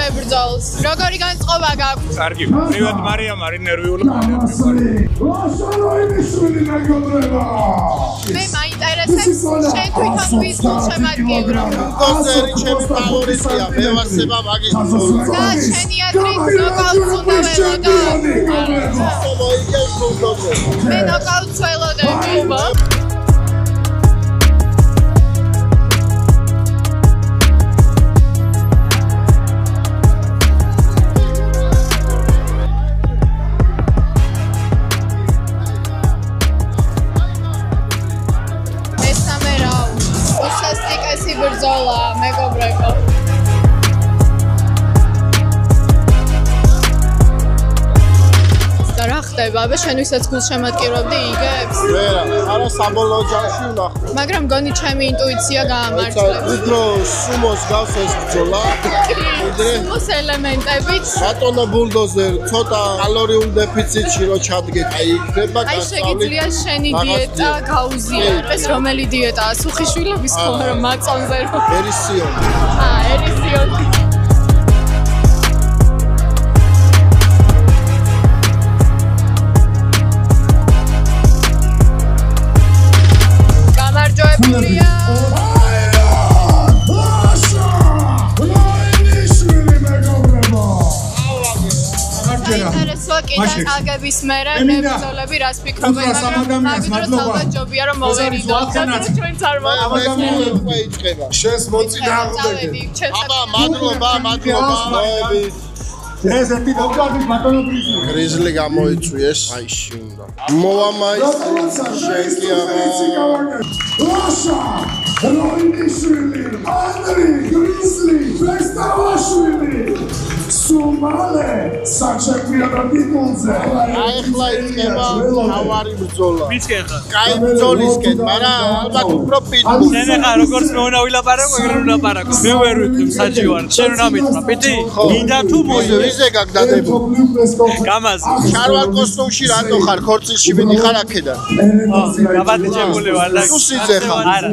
მებრძოლს. როგორი განწყობა გაქვს? კარგი, პრივატ მარიამ არის ნერვიული. მე მაინტერესებს შენ თვითონ ვის შემადგენლობ. კონცერტი ჩემი ფავორიტია, მე ვასება მაგის ბრძოლა. და შენი აზრით ნოკაუტს უნდა ველოდო? მოიგებს ბულდოზერს. მე ნოკაუტს ველოდებო. ბრძოლა მეგობრებო და რა ხდება? აბა შენ ვისაც გულს შემატკივრობდი იგებს? ვერა, არა საბოლოო ჯამში ვნახე. მაგრამ გონი ჩემი ინტუიცია გაამართლებს. უფრო სუმოს გავს ეს ბრძოლა. სუმოს ელემენტებით. ბატონო ბულდოზერ, ცოტა კალორიულ დეფიციტში რო ჩადგეთ, აი იქნება აი შეგიძლია შენი დიეტა გაუზიარდეს. რომელი დიეტაა? სუხიშვილების ხო რა მაწონზე რო? ერისიონი. ერისიონი. გამარჯვებულია. ინტერესოა კიდე წაგების მერე მებრძოლები რას ფიქრობენ, მაგრამ მადლობა რომ მოვერიდოთ და ჩვენც არ მოიწყება. შენს მოწინააღმდეგე. აბა, მადლობა. ეს ერთი დოქტორის ბატონო გრიზლი გამოიწვიეს. აიში უნდა. მოვამაისტრი შენკია. ლაშა, როინიშვილი, ანდრი, გრიზლი, ფესტავაშვილი. სუმალე, საჩემპიონო ტიტულზე. ახლა იწყება თავარი ბრძოლა. ვიცი ხა. კაი ბრძოლისკენ, მაგრამ ალბათ უფრო პიტბული. შენ ხა როგორც მე უნდა ვილაპარაკო, ეგრე უნდა ლაპარაკო. მე ვერ ვიტყვი საჭი ვარ. შენ უნდა მითხრა, პიტი? გინდა თუ მოიგე? ვიზე გაგდადებული? გამაზე. შარვალ კოსტუმში რატო ხარ? ქორწილში მიდიხარ აქედან. გაბატიჭებული ვარ და სუსიძე ხარ. არა.